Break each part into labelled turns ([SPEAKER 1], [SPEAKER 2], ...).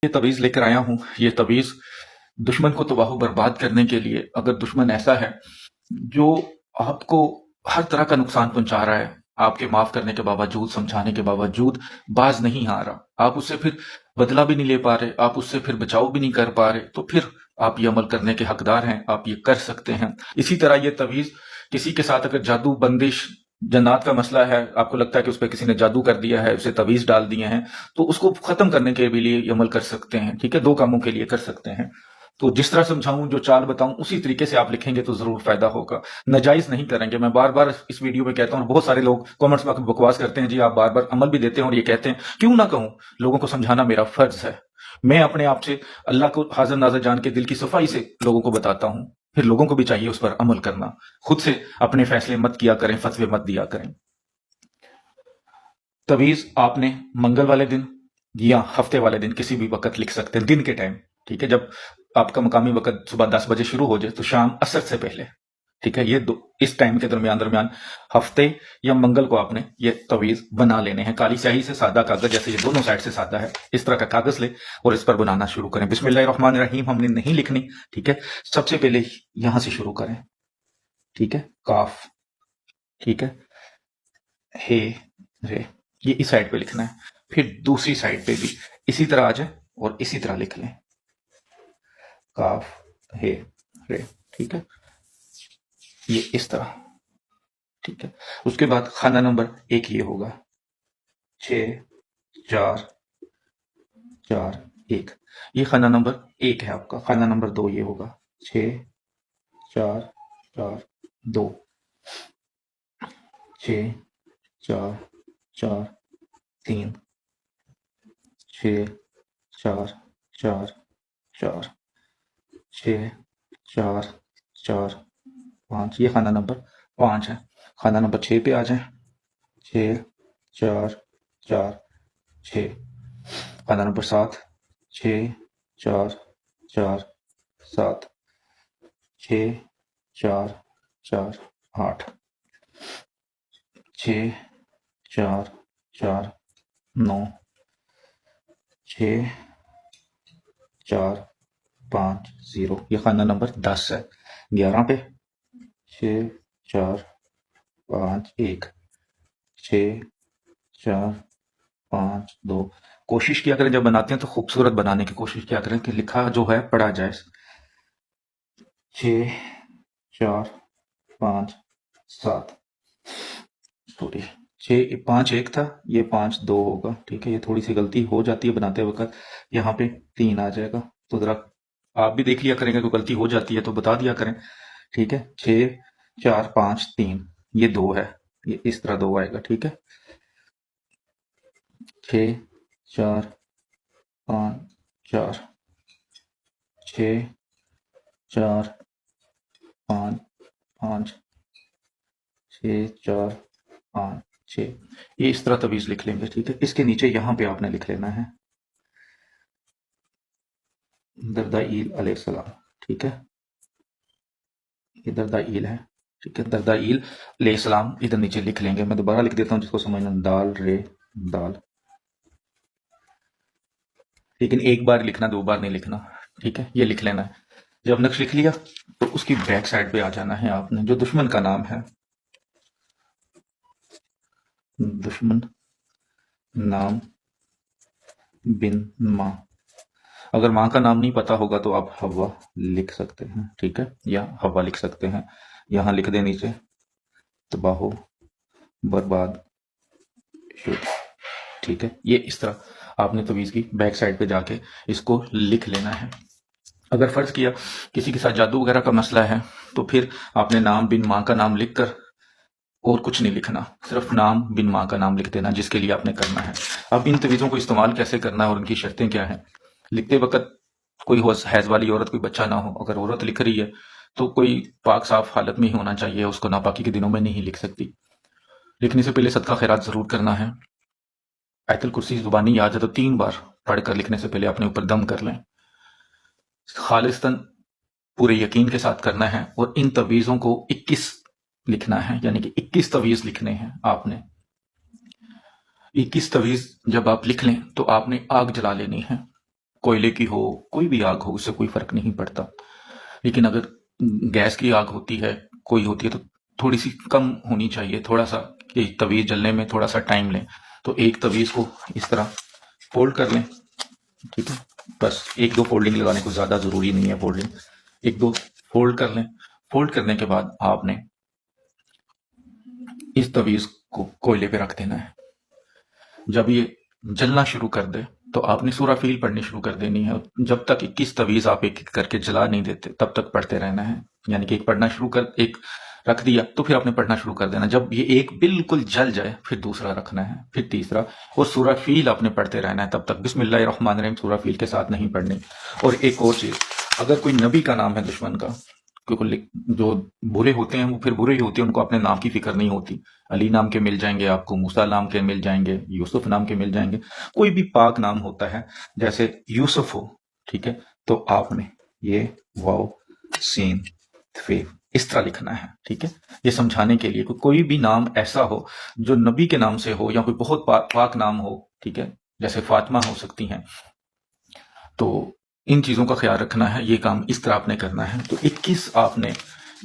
[SPEAKER 1] ये तवीज़ लेकर आया हूँ। ये तवीज़ दुश्मन को तबाह बर्बाद करने के लिए, अगर दुश्मन ऐसा है जो आपको हर तरह का नुकसान पहुंचा रहा है, आपके माफ करने के बावजूद, समझाने के बावजूद बाज नहीं आ रहा, आप उससे फिर बदला भी नहीं ले पा रहे, आप उससे फिर बचाव भी नहीं कर पा रहे, तो फिर आप ये अमल करने के हकदार हैं, आप ये कर सकते हैं। इसी तरह ये तवीज़ किसी के साथ अगर जादू, बंदिश, जन्नात का मसला है, आपको लगता है कि उस पर किसी ने जादू कर दिया है, उसे तवीज़ डाल दिए हैं, तो उसको खत्म करने के भी लिए ये अमल कर सकते हैं। ठीक है, 2 कामों के लिए कर सकते हैं। तो जिस तरह समझाऊं, जो चाल बताऊं, उसी तरीके से आप लिखेंगे तो जरूर फायदा होगा। नाजायज नहीं करेंगे। मैं बार बार इस वीडियो में कहता हूं, बहुत सारे लोग कमेंट्स में बकवास करते हैं, जी आप बार बार अमल भी देते हैं और ये कहते हैं, क्यों ना कहूं, लोगों को समझाना मेरा फर्ज है। मैं अपने आप से, अल्लाह को हाजिर नाज़िर जान के, दिल की सफाई से लोगों को बताता हूं, फिर लोगों को भी चाहिए उस पर अमल करना। खुद से अपने फैसले मत किया करें, फतवे मत दिया करें। तवीज आपने मंगल वाले दिन या हफ्ते वाले दिन किसी भी वक्त लिख सकते हैं, दिन के टाइम। ठीक है, जब आपका मकामी वक्त सुबह 10 बजे शुरू हो जाए तो शाम असर से पहले। ठीक है, ये दो, इस टाइम के दरमियान दरमियान हफ्ते या मंगल को आपने ये तवीज बना लेने हैं। काली स्याही से सादा कागज, जैसे ये दोनों साइड से सादा है, इस तरह का कागज ले और इस पर बनाना शुरू करें। बिस्मिल्लाहिर्रहमानिर्रहीम हमने नहीं लिखनी। ठीक है, सबसे पहले यहां से शुरू करें। ठीक है, काफ, ठीक है, हे, रे, ये इस साइड पे लिखना है। फिर दूसरी साइड पे भी इसी तरह आ जाए और इसी तरह लिख लें, काफ, हे, रे। ठीक है, ये इस तरह। ठीक है, उसके बाद खाना नंबर 1 ये होगा 6 4 4 1। ये खाना नंबर 1 है आपका। खाना नंबर 2 ये होगा 6 4 4 2। 6 4 4 3। 6 4 4 4। 6 4 4 5। ये खाना नंबर 5 है। खाना नंबर 6 पे आ जाए। 6 4 4 6। खाना नंबर 7। 6 4 4 7। 6 4 4 8। 6 4 4 9। 6 4 5 0। ये खाना नंबर 10 है। 11 पे 6 4 5 1। 6 4 5 2। कोशिश किया करें जब बनाते हैं तो खूबसूरत बनाने की कोशिश किया करें कि लिखा जो है पढ़ा जाए। 6 4 5 7। सॉरी, 6 5 1 था, ये 5 2 होगा। ठीक है, ये थोड़ी सी गलती हो जाती है बनाते वक्त, यहाँ पे 3 आ जाएगा। तो जरा आप भी देख लिया करेंगे, कोई गलती हो जाती है तो बता दिया करें। ठीक है, 6 4 5 3, ये 2 है, ये इस तरह 2 आएगा। ठीक है, 6 4 5 4। 6 4 5 5। 6 4 5 6। ये इस तरह तवीज लिख लेंगे। ठीक है, इसके नीचे यहां पे आपने लिख लेना है दरदाईल अलैहिस्सलाम। ठीक है, ये दरदाईल है। ठीक है, दरदाईल अलैहिस्सलाम इधर नीचे लिख लेंगे। मैं दोबारा लिख देता हूं जिसको समझना, दाल रे दाल। लेकिन एक बार लिखना, 2 बार नहीं लिखना। ठीक है, ये लिख लेना है। जब नक्श लिख लिया तो उसकी बैक साइड पे आ जाना है आपने। जो दुश्मन का नाम है, दुश्मन नाम बिन माँ। अगर माँ का नाम नहीं पता होगा तो आप हवा लिख सकते हैं। ठीक है, या हवा लिख सकते हैं। यहां लिख दे नीचे, तबाहो बर्बाद शुद्ध। ठीक है, ये इस तरह आपने तवीज की बैक साइड पे जाके इसको लिख लेना है। अगर फर्ज किया किसी के साथ जादू वगैरह का मसला है तो फिर आपने नाम बिन माँ का नाम लिखकर और कुछ नहीं लिखना, सिर्फ नाम बिन माँ का नाम लिख देना जिसके लिए आपने करना है। अब इन तवीज़ों को इस्तेमाल कैसे करना है और उनकी शर्तें क्या हैं। लिखते वक्त कोई हैज वाली औरत, कोई बच्चा ना हो। अगर औरत लिख रही है तो कोई पाक साफ हालत में ही होना चाहिए, उसको नापाकी के दिनों में नहीं लिख सकती। लिखने से पहले सदका खैरात जरूर करना है। आयतुल कुर्सी जुबानी याद है तो 3 बार पढ़कर लिखने से पहले अपने ऊपर दम कर लें। खालिस्तन पूरे यकीन के साथ करना है। और इन तवीज़ों को 21 लिखना है, यानी कि 21 तवीज़ लिखने हैं आपने। 21 तवीज़ जब आप लिख लें तो आपने आग जला लेनी है। कोयले की हो, कोई भी आग हो, उससे कोई फर्क नहीं पड़ता। लेकिन अगर गैस की आग होती है, कोई होती है, तो थोड़ी सी कम होनी चाहिए, थोड़ा सा कि तवीज जलने में थोड़ा सा टाइम लें। तो एक तवीज को इस तरह फोल्ड कर लें, ठीक है। बस एक दो फोल्डिंग लगाने को, ज्यादा जरूरी नहीं है फोल्डिंग, एक दो फोल्ड कर लें। फोल्ड करने के बाद आपने इस तवीज को कोयले पे रख देना है। जब ये जलना शुरू कर दे तो आपने सूराफील पढ़नी शुरू कर देनी है। जब तक 21 तवीज आप एक एक करके जला नहीं देते तब तक पढ़ते रहना है। यानी कि एक पढ़ना शुरू कर, एक रख दिया तो फिर आपने पढ़ना शुरू कर देना। जब ये एक बिल्कुल जल जाए फिर दूसरा रखना है, फिर तीसरा, और सूराफील आपने पढ़ते रहना है तब तक। बिस्मिल्लाहिर्रहमानिर्रहीम सूराफील के साथ नहीं पढ़नी। और एक और चीज, अगर कोई नबी का नाम है दुश्मन का, क्योंकि जो बुरे होते हैं वो फिर बुरे ही होते हैं, उनको अपने नाम की फिक्र नहीं होती। अली नाम के मिल जाएंगे आपको, मूसा नाम के मिल जाएंगे, यूसुफ नाम के मिल जाएंगे, कोई भी पाक नाम होता है, जैसे यूसुफ हो, ठीक है, तो आपने ये वाव सीन फे इस तरह लिखना है, ठीक है। ये समझाने के लिए कोई भी नाम ऐसा हो जो नबी के नाम से हो, या कोई बहुत पाक नाम हो, ठीक है, जैसे फातिमा हो सकती हैं, तो इन चीजों का ख्याल रखना है। ये काम इस तरह आपने करना है। तो 21 आपने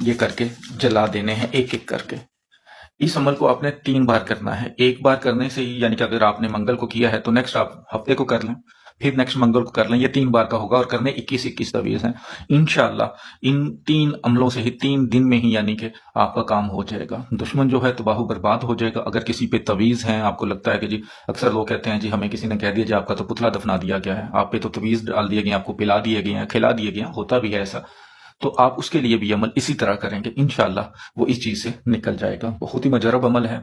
[SPEAKER 1] ये करके जला देने हैं, एक एक करके। इस अमल को आपने 3 बार करना है। एक बार करने से ही, यानी कि अगर आपने मंगल को किया है तो नेक्स्ट आप हफ्ते को कर लें, फिर नेक्स्ट मंगल को कर लें। ये 3 बार का होगा और करने 21 तवीज हैं। इंशाल्लाह इन 3 अमलों से ही 3 दिन में ही यानी कि आपका काम हो जाएगा। दुश्मन जो है तबाह बर्बाद हो जाएगा। अगर किसी पे तवीज हैं, आपको लगता है कि जी, अक्सर लोग कहते हैं जी हमें किसी ने कह दिया जी आपका तो पुतला दफना दिया गया है, आप पे तो तवीज डाल दिए गए, आपको पिला दिए गए हैं, खिला दिए गए हैं, होता भी है ऐसा, तो आप उसके लिए भी अमल इसी तरह करेंगे, इंशाल्लाह वो इस चीज से निकल जाएगा। बहुत ही मुजरब अमल है।